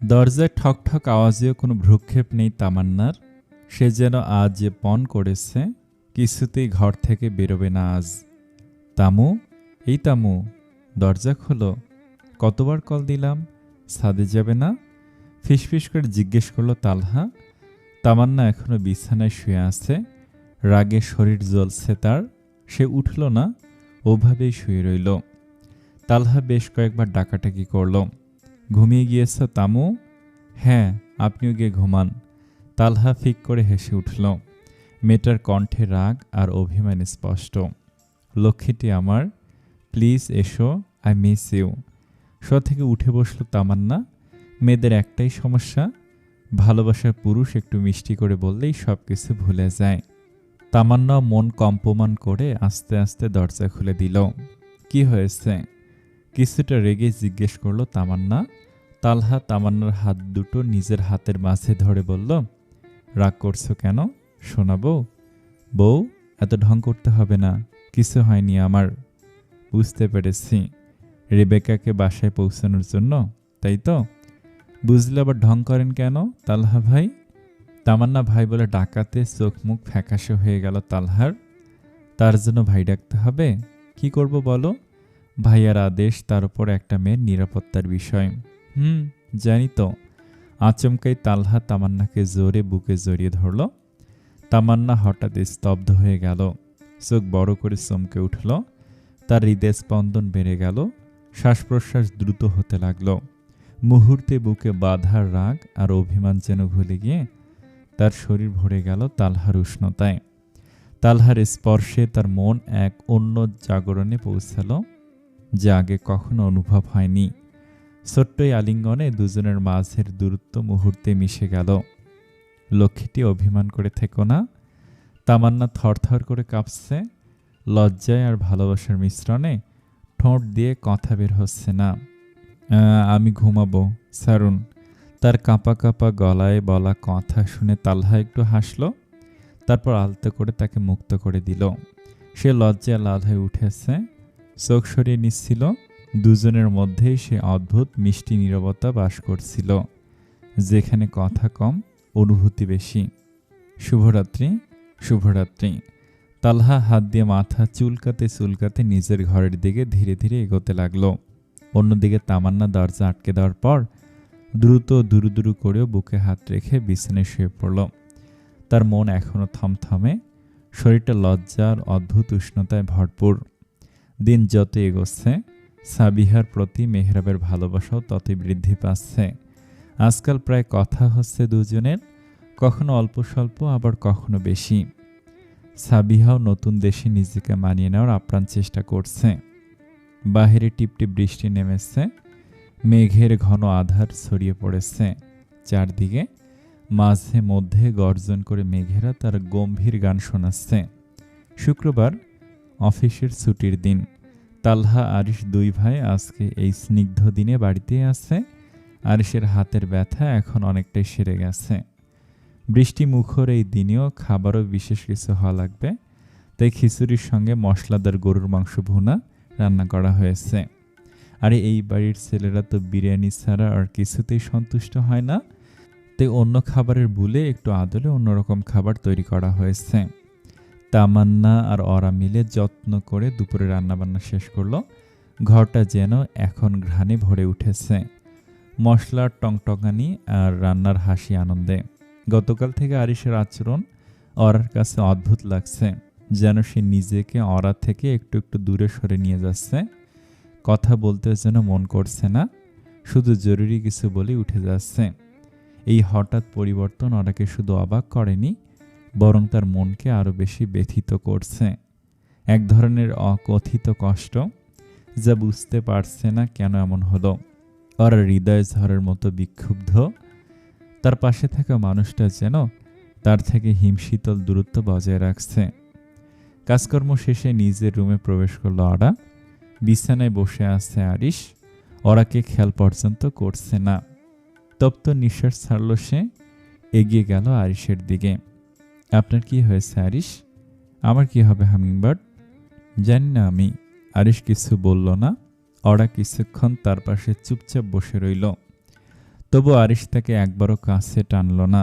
দরজায় ঠক ঠক আওয়াজেও কোনো ভ্রুক্ষেপ নেই তামান্নার। সে যেন আজ যে পণ করেছে, কিছুতেই ঘর থেকে বেরোবে না আজ। তামু, এই তামু, দরজা খোলো। কতবার কল দিলাম, ছাদে যাবে না? ফিসফিস করে জিজ্ঞেস করলো তালহা। তামান্না এখনো বিছানায় শুয়ে আছে, রাগে শরীর জ্বলছে তার। সে উঠল না, ওভাবেই শুয়ে রইল। তালহা বেশ কয়েকবার ডাকাটাকি করল। ঘুমিয়ে গিয়েছ তামু? হ্যাঁ, আপনিও গিয়ে ঘুমান। তালহা ফিক করে হেসে উঠল। মেয়েটার কণ্ঠে রাগ আর অভিমান স্পষ্ট। লক্ষ্মীটি আমার, প্লিজ এসো, আই মিস ইউ। শোয়া থেকে উঠে বসল তামান্না। মেয়েদের একটাই সমস্যা, ভালোবাসার পুরুষ একটু মিষ্টি করে বললেই সব কিছু ভুলে যায়। তামান্না মন কম্পমান করে আস্তে আস্তে দরজা খুলে দিল। কি হয়েছে? কিছুটা রেগে জিজ্ঞেস করলো তামান্না। তালহা তামান্নার হাত দুটো নিজের হাতের মাঝে ধরে বলল, রাগ করছো কেন শোনাবো? বউ, এত ঢং করতে হবে না, কিছু হয়নি আমার। বুঝতে পেরেছি, রেবেকাকে বাসায় পৌঁছানোর জন্য, তাই তো? বুঝলে আবার ঢং করেন কেন তালহা ভাই? তামান্না ভাই বলে ডাকাতে চোখ মুখ ফ্যাকাশে হয়ে গেল তালহার। তার জন্য ভাই ডাকতে হবে? কি করব বলো? ভাইয়ার আদেশ, তার উপর একটা মেয়ের নিরাপত্তার বিষয়। জানি তো। আচমকাই তালহা তামান্নাকে জোরে বুকে জড়িয়ে ধরল। তামান্না হঠাৎ স্তব্ধ হয়ে গেল, চোখ বড় করে চমকে উঠল। তার হৃদয় স্পন্দন বেড়ে গেল, শ্বাস প্রশ্বাস দ্রুত হতে লাগল। মুহূর্তে বুকে বাঁধার রাগ আর অভিমান যেন ভুলে গিয়ে তার শরীর ভরে গেল তালহার উষ্ণতায়। তালহার স্পর্শে তার মন এক অন্য জাগরণে পৌঁছাল, যা আগে কখনো অনুভব হয়নি। ছোট্ট এই আলিঙ্গনে দুজনের মাঝের দূরত্ব মুহূর্তে মিশে গেল। লক্ষ্মীটি, অভিমান করে থেকো না। তামান্না থরথর করে কাঁপছে, লজ্জায় আর ভালোবাসার মিশ্রণে ঠোঁট দিয়ে কথা বের হচ্ছে না। আমি ঘুমাবো, সারুন। তার কাঁপা কাঁপা গলায় বলা কথা শুনে তালহা একটু হাসল, তারপর আলতো করে তাকে মুক্ত করে দিল। সে লজ্জায় লাল হয়ে উঠেছে, চোখ সরিয়ে নিচ্ছিল। দুজনের মধ্যেই সে অদ্ভুত মিষ্টি নীরবতা বাস করছিল, যেখানে কথা কম, অনুভূতি বেশি। শুভরাত্রি, শুভরাত্রি। তালহা হাত দিয়ে মাথা চুলকাতে চুলকাতে নিজের ঘরের দিকে ধীরে ধীরে এগোতে লাগলো। অন্যদিকে তামান্না দরজা আটকে দেওয়ার পর দ্রুত দুরু দুরু করেও বুকে হাত রেখে বিছানায় শুয়ে পড়ল। তার মন এখনো থমথমে, শরীরটা লজ্জার অদ্ভুত উষ্ণতায় ভরপুর। দিন যত এগোচ্ছে, সাবিহার প্রতি মেহরাবের ভালোবাসাও ততই বৃদ্ধি পাচ্ছে। আজকাল প্রায় কথা হচ্ছে দুজনের, কখনো অল্প স্বল্প, আবার কখনো বেশি। সাবিহাও নতুন দেশে নিজেকে মানিয়ে নেওয়ার আপ্রাণ চেষ্টা করছে। বাহিরে টিপটিপ বৃষ্টি নেমেছে, মেঘের ঘন আধার ছড়িয়ে পড়েছে চারদিকে। মাঝে মধ্যে গর্জন করে মেঘেরা তার গম্ভীর গান শোনাচ্ছে। শুক্রবার, অফিসের ছুটির দিন। তালহা আরিশ দুই ভাই আজকে এই স্নিগ্ধ দিনে বাড়িতে আছে। আরিশের হাতের ব্যথা এখন অনেকটাই সেরে গেছে। বৃষ্টি মুখর এই দিনেও খাবারও বিশেষ কিছু হওয়া লাগবে, তাই খিচুড়ির সঙ্গে মশলাদার গরুর মাংস ভুনা রান্না করা হয়েছে। আর এই বাড়ির ছেলেরা তো বিরিয়ানি ছাড়া আর কিছুতেই সন্তুষ্ট হয় না, তাই অন্য খাবারের ভুলে একটু আদলে অন্যরকম খাবার তৈরি করা হয়েছে। তামান্না আর ওরা মিলে যত্ন করে দুপুরে রান্নাবান্না শেষ করলো। ঘরটা যেন এখন ঘ্রাণে ভরে উঠেছে, মশলার টংটঙানি আর রান্নার হাসি আনন্দে। গতকাল থেকে আরিশের আচরণ ওরার কাছে অদ্ভুত লাগছে, যেন সে নিজেকে ওরা থেকে একটু একটু দূরে সরে নিয়ে যাচ্ছে। কথা বলতে যেন মন করছে না, শুধু জরুরি কিছু বলেই উঠে যাচ্ছে। এই হঠাৎ পরিবর্তন ওরাকে শুধু অবাক করেনি, বরং তার মনকে আরো বেশি ব্যথিত করছে। এক ধরনের অকথিত কষ্ট, যা বুঝতে পারছে না কেন এমন হলো। ওরা হৃদয় ঝড়ের মতো বিক্ষুব্ধ। তার পাশে থাকা মানুষটা যেন তার থেকে হিমশীতল দূরত্ব বজায় রাখছে। কাজকর্ম শেষে নিজের রুমে প্রবেশ করলো ওরা। বিছানায় বসে আছে আরিশ, ওরাকে খেয়াল পর্যন্ত করছে না। তপ্ত নিঃশ্বাস ছাড়ল সে, এগিয়ে গেল আরিশের দিকে। আপনার কি হয়েছে আরিশ? আমার কি হবে হামিংবার্ড? জানি না আমি। আরিশ কিছু বলল না। ওরা কিছুক্ষণ তার পাশে চুপচাপ বসে রইল। তবু আরিশ তাকে একবারও কাছে টানল না।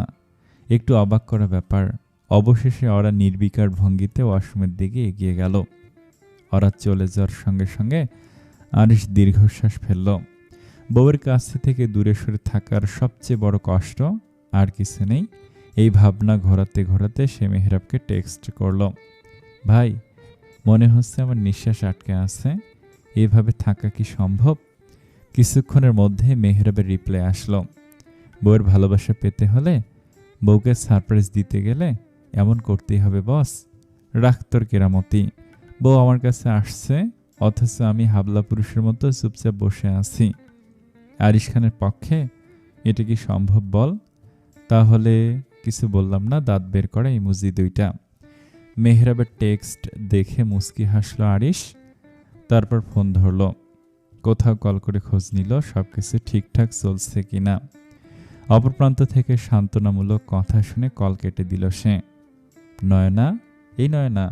একটু অবাক করা ব্যাপার। অবশেষে ওরা নির্বিকার ভঙ্গিতে ওয়াশরুমের দিকে এগিয়ে গেল। ওরা চলে যাওয়ার সঙ্গে সঙ্গে আরিশ দীর্ঘশ্বাস ফেলল। বউয়ের কাছ থেকে দূরে সরে থাকার সবচেয়ে বড় কষ্ট আর কিছু নেই। এই ভাবনা ঘোরাতে ঘোরাতে সে মেহরাবকে টেক্সট করল, ভাই, মনে হচ্ছে আমার নিঃশ্বাস আটকে আছে, এভাবে থাকা কি সম্ভব? কিছুক্ষণের মধ্যে মেহরাবের রিপ্লাই আসলো, বউয়ের ভালোবাসা পেতে হলে, বউকে সারপ্রাইজ দিতে গেলে এমন করতেই হবে বস। রাখ তোর কেরামতি। বউ আমার কাছে আসছে, অথচ আমি হাবলা পুরুষের মতো চুপচাপ বসে আছি। আরিশ খানের পক্ষে এটা কি সম্ভব বল? তাহলে কিছু বললাম না, দাঁত বের করা ইমোজি দুইটা। মেহরাবের টেক্সট দেখে মুচকি হাসলো আরিশ। তারপর ফোন ধরল, কোথাও কল করে খোঁজ নিল সবকিছু ঠিকঠাক চলছে কিনা। অপর প্রান্ত থেকে সান্ত্বনামূলক কথা শুনে কল কেটে দিল সে। নয়না, এই নয়না।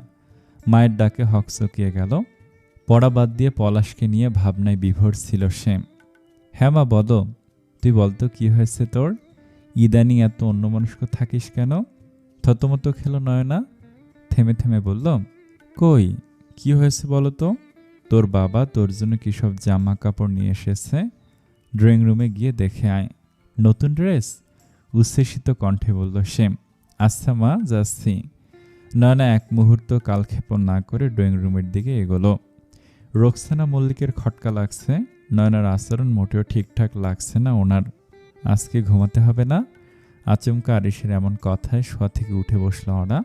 মায়ের ডাকে হকচকিয়ে গেল। পড়া বাদ দিয়ে পলাশকে নিয়ে ভাবনায় বিভোর ছিল সে। হ্যাঁ মা, বলো। তুই বলতো কি হয়েছে তোর? ইদানিং এত অন্যমনস্ক থাকিস কেন? থতমত খেল নয়না। থেমে থেমে বলল, কই, কি হয়েছে বলো তো? তোর বাবা তোর জন্য কি সব জামা কাপড় নিয়ে এসেছে, ড্রয়িং রুমে গিয়ে দেখে আয়। নতুন ড্রেস? উচ্ছ্বসিত কণ্ঠে বলল সে। আচ্ছা মা, যাচ্ছি। নয়না এক মুহূর্ত কালক্ষেপণ না করে ড্রয়িং রুমের দিকে এগোলো। রোকসানা মল্লিকের খটকা লাগছে। নয়নার আচরণ মোটেও ঠিকঠাক লাগছে না ওনার। আজকে ঘুমাতে হবে না? আচমকা আরিশের এমন কথায় শোয়া থেকে উঠে বসলো ওরা।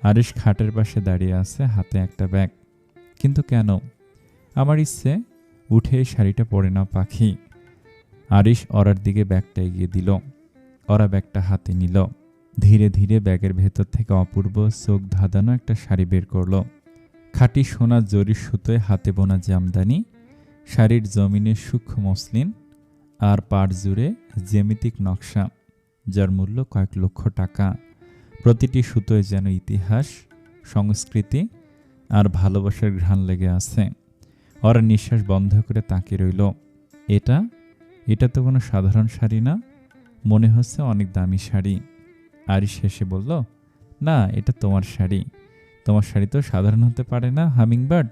আরিশ খাটের পাশে দাঁড়িয়ে আছে, হাতে একটা ব্যাগ। কিন্তু কেন? আমার ইচ্ছে, উঠে এই শাড়িটা পরে নাও পাখি। আরিশ ওরার দিকে ব্যাগটা এগিয়ে দিল। ওরা ব্যাগটা হাতে নিল। ধীরে ধীরে ব্যাগের ভেতর থেকে অপূর্ব চোখ ধাঁধানো একটা শাড়ি বের করলো। খাঁটি সোনা জরির সুতোয় হাতে বোনা জামদানি, শাড়ির জমিনে সূক্ষ্ম মসলিন, আর পাড় জুড়ে জ্যামিতিক নকশা, যার মূল্য কয়েক লক্ষ টাকা। প্রতিটি সুতোয় যেন ইতিহাস, সংস্কৃতি আর ভালোবাসার ঘ্রাণ লেগে আছে। ওরা নিঃশ্বাস বন্ধ করে তাকিয়ে রইল। এটা এটা তো কোনো সাধারণ শাড়ি না, মনে হচ্ছে অনেক দামি শাড়ি। আরিশ হেসে বলল, না, এটা তোমার শাড়ি। তোমার শাড়ি তো সাধারণ হতে পারে না, হামিংবার্ড।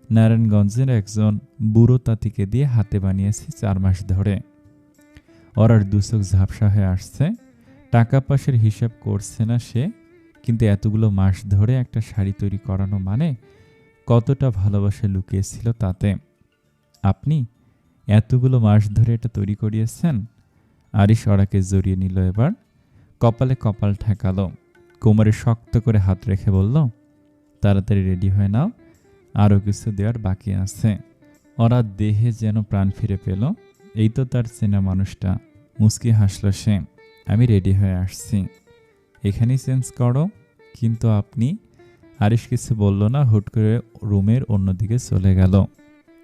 নারায়ণগঞ্জের একজন বুড়ো তাঁতিকে দিয়ে হাতে বানিয়েছি 4 মাস ধরে। ওরার দুচোখ ঝাপসা হয়ে আসছে। টাকা পয়সার হিসাব করছে না সে, কিন্তু এতগুলো মাস ধরে একটা শাড়ি তৈরি করানো মানে কতটা ভালোবাসা লুকিয়েছিল তাতে। আপনি এতগুলো মাস ধরে এটা তৈরি করিয়েছেন? আরিশ ওরাকে জড়িয়ে নিল এবার। কপালে কপাল ঠেকালো, কোমরে শক্ত করে হাত রেখে বলল, তাড়াতাড়ি রেডি হয়ে নাও, আরও কিছু দেওয়ার বাকি আছে। ওরা দেহে যেন প্রাণ ফিরে পেল। এই তো তার চেনা মানুষটা। মুচকি হাসল সে। আমি রেডি হয়ে আসছি, এখানেই চেঞ্জ করো। কিন্তু আপনি? আরিশ কিছু বলল না, হুট করে রুমের অন্যদিকে চলে গেল।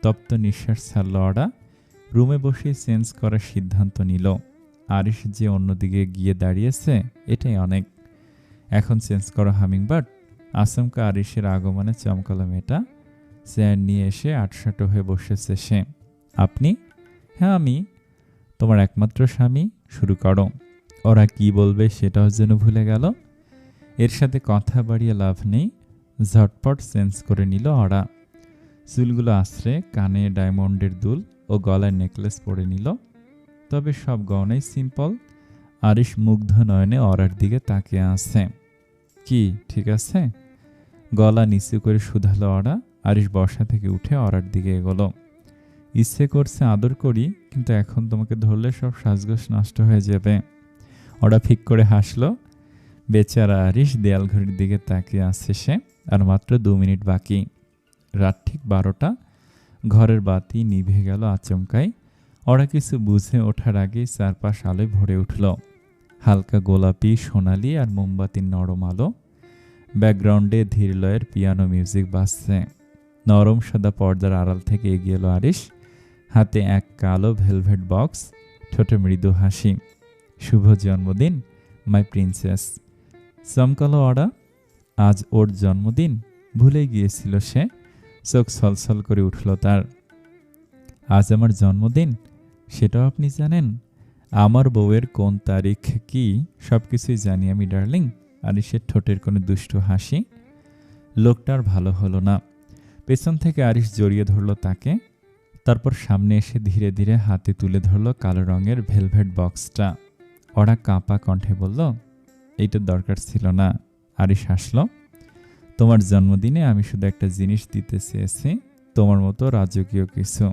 তপ্ত নিঃশ্বাস ছাড়ল ওরা। রুমে বসে চেঞ্জ করার সিদ্ধান্ত নিল। আরিশ যে অন্যদিকে গিয়ে দাঁড়িয়েছে এটাই অনেক। এখন চেঞ্জ করো হামিংবার্ড। আচমকা আরিশের আগমনে চমকালো মেয়েটা। চেয়ার নিয়ে এসে আটসাটো হয়ে বসেছে সে। আপনি? হ্যাঁ আমি, তোমার একমাত্র স্বামী। শুরু করো। ওরা কি বলবে সেটাও যেন ভুলে গেল। এর সাথে কথা বাড়িয়ে লাভ নেই। ঝটপট চেঞ্জ করে নিল ওরা। চুলগুলো আশ্রে কানে ডায়মন্ডের দুল ও গলায় নেকলেস পরে নিল। তবে সব গহনাই সিম্পল। আরিশ মুগ্ধ নয়নে ওরার দিকে তাকিয়ে আছে। কি ঠিক আছে? গলা নিচু করে শুধালো ওরা। আরিশ বসা থেকে উঠে ওরার দিকে এগোলো। ইচ্ছে করছে আদর করি, কিন্তু এখন তোমাকে ধরলে সব সাজগোজ নষ্ট হয়ে যাবে। ওরা ফিক করে হাসলো। বেচারা আরিশ দেয়াল ঘড়ির দিকে তাকিয়ে আছে সে। আর মাত্র 2 মিনিট বাকি। রাত ঠিক 12টা। ঘরের বাতি নিভে গেল আচমকাই। ওরা কিছু বুঝে ওঠার আগেই চারপাশ আলোয় ভরে উঠল। হালকা গোলাপি, সোনালি আর মোমবাতির নরম আলো। ব্যাকগ্রাউন্ডে ধীর লয়ের পিয়ানো মিউজিক বাজছে। নরম সাদা পর্দার আড়াল থেকে এগিয়ে এলো আরিশ। হাতে এক কালো ভেলভেট বক্স, ঠোঁটে মৃদু হাসি। শুভ জন্মদিন মাই প্রিন্সেস। চমকালো ওরা। আজ ওর জন্মদিন? ভুলে গিয়েছিল সে। চোখ ছলছল করে উঠল তার। আজ আমার জন্মদিন, সেটাও আপনি জানেন? আমার বউয়ের কোন তারিখ কি সবকিছুই জানি আমি ডার্লিং। আরিশের ঠোঁটের কোনো দুষ্টু হাসি। লোকটার ভালো হলো না। পেছন থেকে আরিশ জড়িয়ে ধরল তাকে। তারপর সামনে এসে ধীরে ধীরে হাতে তুলে ধরল কালো রঙের ভেলভেট বক্সটা। ওরা কাঁপা কণ্ঠে বলল, এইটার দরকার ছিল না। আরিশ হাসল। তোমার জন্মদিনে আমি শুধু একটা জিনিস দিতে চেয়েছি, তোমার মতো রাজকীয় কিছু।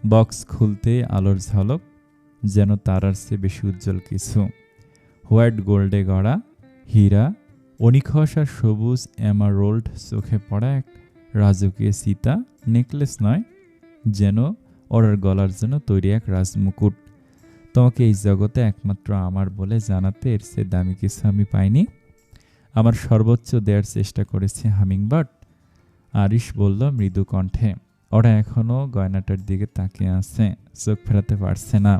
বক্স খুলতে আলোর ঝলক, যেন তারার চেয়ে বেশি উজ্জ্বল কিছু। হোয়াইট গোল্ডে গড়া হীরা, অনিখস আর সবুজ এমারোল্ড চোখে পড়া এক রাজকীয় সীতা। নেকলেস নয়, যেন ওর গলার জন্য তৈরি এক রাজমুকুট। তোমাকে এই জগতে একমাত্র আমার বলে জানাতে এর চেয়ে দামি কিছু আমি পাইনি। আমার সর্বোচ্চ দেওয়ার চেষ্টা করেছি হামিংবার্ড। আরিশ বলল মৃদু কণ্ঠে। ওরা এখনও গয়নাটার দিকে তাকিয়ে আছে, চোখ ফেরাতে পারছে না।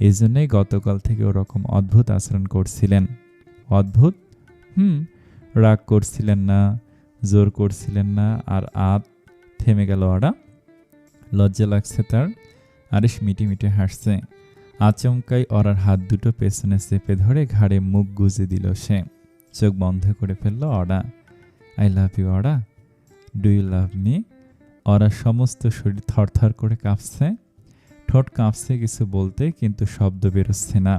এই জন্যই গতকাল থেকে ওরকম অদ্ভুত আচরণ করছিলেন। অদ্ভুত? রাগ করছিলেন না, জোর করছিলেন না। আর থেমে গেল ওরা। লজ্জা লাগছে তার। আরিশ মিটি মিটি হাসছে। আচমকাই ওরার হাত দুটো পেছনে চেপে ধরে ঘাড়ে মুখ গুজে দিল সে। চোখ বন্ধ করে ফেলল ওরা। আই লাভ ইউ ওরা, ডু ইউ লাভ মি? ওরা সমস্ত শরীর থরথর করে কাঁপছে। ঠোঁট কাঁপছে কিছু বলতে, কিন্তু শব্দ বেরোচ্ছে না।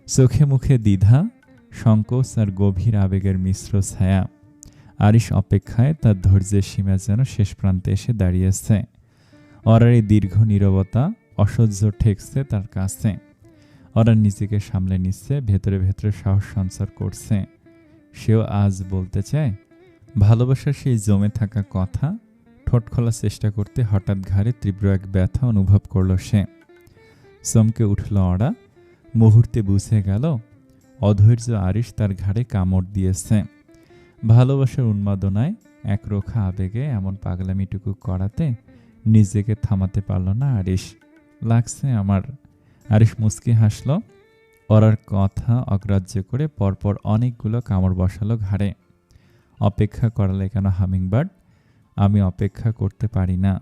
চোখে মুখে দ্বিধা, সংকোচ আর গভীর আবেগের মিশ্র ছায়া। আরিশ অপেক্ষায় তার ধৈর্যের সীমা যেন শেষ প্রান্তে এসে দাঁড়িয়েছে। ওরার এই দীর্ঘ নীরবতা অসহ্য ঠেকছে তার কাছে। ওরা নিজেকে সামলে নিচ্ছে, ভেতরে ভেতরে সাহস সঞ্চার করছে। সেও আজ বলতে চায় ভালোবাসার সেই জমে থাকা কথা। ঠোঁট খোলার চেষ্টা করতে হঠাৎ ঘাড়ে তীব্র এক ব্যথা অনুভব করল সে। চমকে উঠল ওরা। মুহূর্তে বুঝে গেল অধৈর্য আরিশ তার ঘাড়ে কামড় দিয়েছে। ভালোবাসার উন্মাদনায় একরোখা আবেগে এমন পাগলামিটুকু করাতে নিজেকে থামাতে পারল না আরিশ। লাগছে আমার। আরিশ মুচকি হাসল। ওরার কথা অগ্রাহ্য করে পরপর অনেকগুলো কামড় বসালো ঘাড়ে। অপেক্ষা করালে কেন হামিংবার্ড? আমি অপেক্ষা করতে পারি না।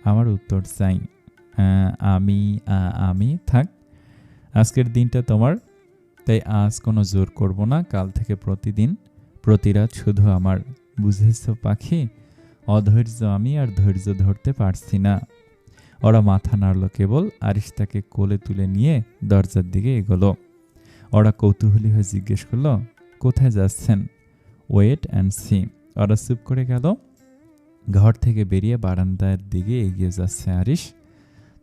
আমার উত্তর চাই। আমি থাক। আজকের দিনটা তোমার, তাই আজ কোনো জোর করব না। কাল থেকে প্রতিদিন প্রতি রাত শুধু আমার। বুঝেছ পাখি? অধৈর্য আমি, আর ধৈর্য ধরতে পারছি না। ওরা মাথা নাড়ল কেবল। আরিশ তাকে কোলে তুলে নিয়ে দরজার দিকে এগোলো। ওরা কৌতূহলী হয়ে জিজ্ঞেস করল, কোথায় যাচ্ছেন? Wait and see. ওরা চুপ করে গেল। ঘর থেকে বেরিয়ে বারান্দার দিকে এগিয়ে যাচ্ছে আরিশ।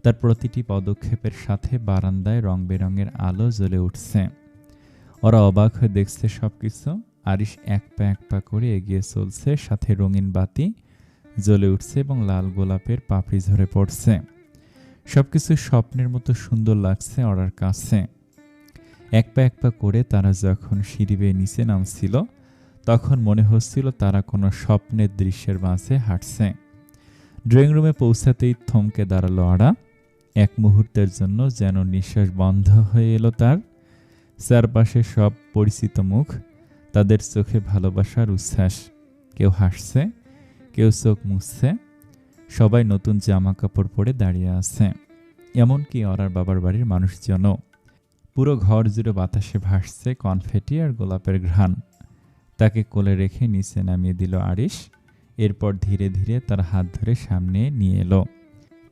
তার প্রতিটি পদক্ষেপের সাথে বারান্দায় রং বেরঙের আলো জ্বলে উঠছে। ওরা অবাক হয়ে দেখছে সবকিছু। আরিশ এক পা করে এগিয়ে চলছে, সাথে রঙিন বাতি জ্বলে উঠছে এবং লাল গোলাপের পাপড়ি ঝরে পড়ছে। সবকিছু স্বপ্নের মতো সুন্দর লাগছে ওরার কাছে। এক পা করে তারা যখন সিঁড়ি বেয়ে নিচে নামছিল, তখন মনে হচ্ছিল তারা কোনো স্বপ্নের দৃশ্যের মাঝে হাঁটছে। ড্রয়িং রুমে পৌঁছাতেই থমকে দাঁড়ালো ওরা। এক মুহূর্তের জন্য যেন নিঃশ্বাস বন্ধ হয়ে এলো তার। চারপাশে সব পরিচিত মুখ, তাদের চোখে ভালোবাসার উচ্ছ্বাস। কেউ হাসছে, কেউ চোখ মুছছে। সবাই নতুন জামা কাপড় পরে দাঁড়িয়ে আছে, এমনকি ওরার বাবার বাড়ির মানুষজনও। পুরো ঘর জুড়ে বাতাসে ভাসছে কনফেটি আর গোলাপের ঘ্রাণ। তাকে কোলে রেখে নিচে নামিয়ে দিল আরিশ। এরপর ধীরে ধীরে তার হাত ধরে সামনে নিয়ে এলো।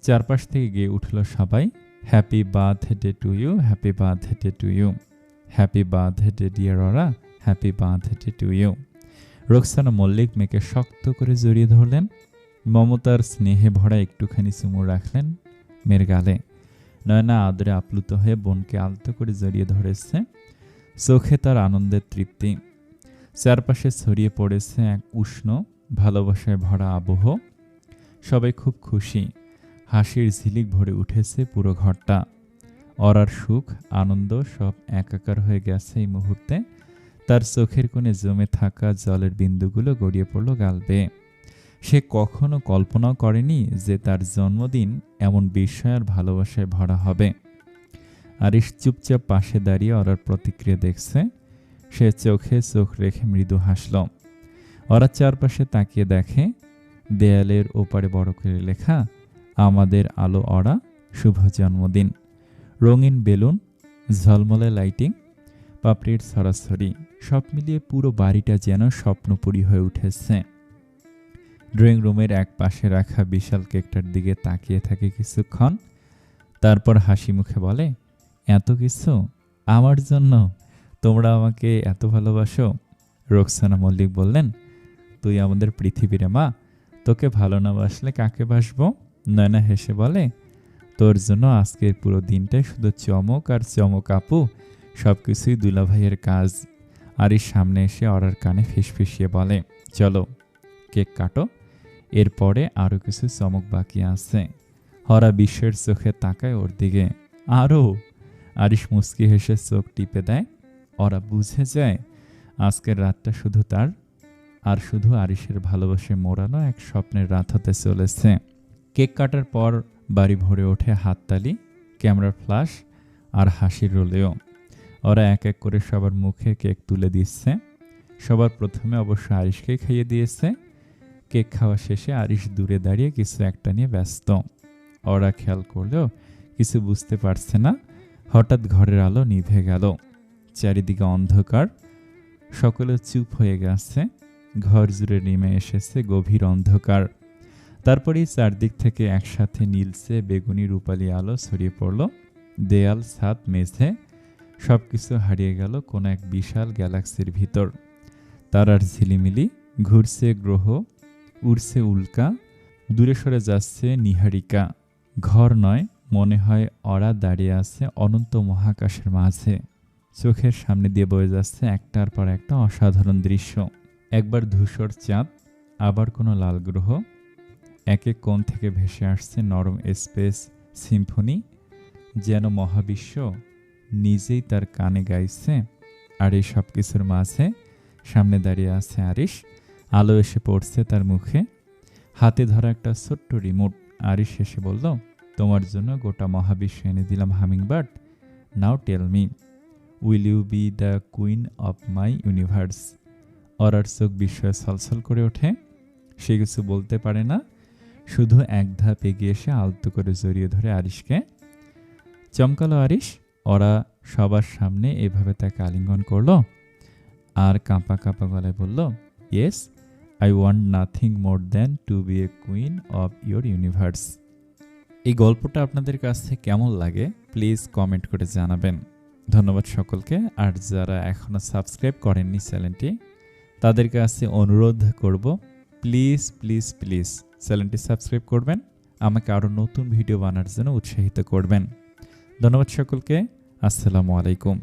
চারপাশ থেকে গেয়ে উঠল সবাই, happy birthday to you, happy birthday to you, happy birthday dear Aura, happy birthday to you. Roksana Mallick মেয়েকে শক্ত করে জড়িয়ে ধরলেন। মমতার স্নেহে ভরা একটুখানি চুমু রাখলেন মেয়ের গালে। নয়না আদরে আপ্লুত হয়ে বোনকে আলতো করে জড়িয়ে ধরেছে। চোখে তার আনন্দের তৃপ্তি। চারপাশে ছড়িয়ে পড়েছে এক উষ্ণ ভালোবাসায় ভরা আবহ। সবাই খুব খুশি। হাসির ঝিলিক ভরে উঠেছে পুরো ঘরটা। অরার সুখ আনন্দ সব একাকার হয়ে গেছে এই মুহূর্তে। তার চোখের কোণে জমে থাকা জলের বিন্দুগুলো গড়িয়ে পড়ল গাল বেয়ে। সে কখনো কল্পনাও করেনি যে তার জন্মদিন এমন বিস্ময় আর ভালোবাসায় ভরা হবে। আরিশ চুপচাপ পাশে দাঁড়িয়ে অরার প্রতিক্রিয়া দেখছে। সে চোখে চোখ রেখে মৃদু হাসল। ওরা চারপাশে তাকিয়ে দেখে দেয়ালের ওপারে বড় করে লেখা, আমাদের আলো অরা, শুভ জন্মদিন। রঙিন বেলুন ঝলমলে লাইটিং, পাপড়ির ছড়াছড়ি, সব মিলিয়ে পুরো বাড়িটা যেন স্বপ্নপুরী হয়ে উঠেছে। ড্রয়িং রুমের এক পাশে রাখা বিশাল কেকটার দিকে তাকিয়ে থাকে কিছুক্ষণ, তারপর হাসি মুখে বলে, এত কিছু আমার জন্য? তোমরা আমাকে এত ভালোবাসো? রোকসানা মল্লিক বললেন, তুই আমাদের পৃথিবীর মা, তোকে ভালো না বাসলে কাকে বাসবো? নয়না হেসে বলে, তোর জন্য আজকের পুরো দিনটাই শুধু চমক আর চমক আপু, সব কিছুই দুলাভাইয়ের কাজ। আরিশ সামনে এসে অরার কানে ফিসফিসিয়ে বলে, চলো কেক কাটো, এরপরে আরও কিছু চমক বাকি আছে। হরা বিশ্বের চোখে তাকায় ওর দিকে। আরও? আরিশ মুচকি হেসে চোখ টিপে দেয়। ওরা বুঝে যায় আজকের রাতটা শুধু তার আর শুধু আরিশের ভালোবাসে মোড়ানো এক স্বপ্নের রাত হতে চলেছে। কেক কাটার পর বাড়ি ভরে ওঠে হাততালি, ক্যামেরার ফ্ল্যাশ আর হাসির রোলেও। ওরা এক এক করে সবার মুখে কেক তুলে দিচ্ছে। সবার প্রথমে অবশ্য আরিশকেই খাইয়ে দিয়েছে। কেক খাওয়া শেষে আরিশ দূরে দাঁড়িয়ে কিছু একটা নিয়ে ব্যস্ত। ওরা খেয়াল করলেও কিছু বুঝতে পারছে না। হঠাৎ ঘরের আলো নিভে গেল, চারিদিকে অন্ধকার, সকলে চুপ হয়ে গেছে। ঘর জুড়ে নেমে এসেছে গভীর অন্ধকার। তারপরেই চারদিক থেকে একসাথে নীলচে বেগুনি রূপালি আলো ছড়িয়ে পড়ল। দেয়াল, ছাদ, মেঝে সবকিছু হারিয়ে গেল কোনো এক বিশাল গ্যালাক্সির ভিতর। তারার ঝিলিমিলি, ঘুরছে গ্রহ, উড়ছে উল্কা, দূরে সরে যাচ্ছে নীহারিকা। ঘর নয়, মনে হয় ওরা দাঁড়িয়ে আছে অনন্ত মহাকাশের মাঝে। চোখের সামনে দিয়ে বয়ে যাচ্ছে একটার পর একটা অসাধারণ দৃশ্য। একবার ধূসর চাঁদ, আবার কোনো লাল গ্রহ। এক এক কোণ থেকে ভেসে আসছে নরম স্পেস সিম্ফনি, যেন মহাবিশ্ব নিজেই তার কানে গাইছে। আর এই সব কিছুর মাঝে সামনে দাঁড়িয়ে আছে আরিশ। আলো এসে পড়ছে তার মুখে, হাতে ধরা একটা ছোট্ট রিমোট। আরিশ এসে বলল, তোমার জন্য গোটা মহাবিশ্ব এনে দিলাম hummingbird. Now tell me, will you be the queen of my universe? অরার চোখ বিস্ময়ে ছলছল করে ওঠে। সে কিছু বলতে পারে না, শুধু এক ধাপ এগিয়ে এসে আলতো করে জড়িয়ে ধরে আরিশকে। চমকালো আরিশ। ওরা সবার সামনে এভাবে তাকে আলিঙ্গন করল আর কাঁপা কাঁপা গলায় বলল, yes, I want nothing more than to be a queen of your universe. এই গল্পটা আপনাদের কাছে কেমন লাগে প্লিজ কমেন্ট করে জানাবেন। ধন্যবাদ সকলকে। আর যারা এখনও সাবস্ক্রাইব করেননি চ্যানেলটি, তাদের কাছে অনুরোধ করব, প্লিজ প্লিজ প্লিজ চ্যানেলটি সাবস্ক্রাইব করবেন, আমাকে আরও নতুন ভিডিও বানার জন্য উৎসাহিত করবেন। ধন্যবাদ সকলকে। আসসালামু আলাইকুম।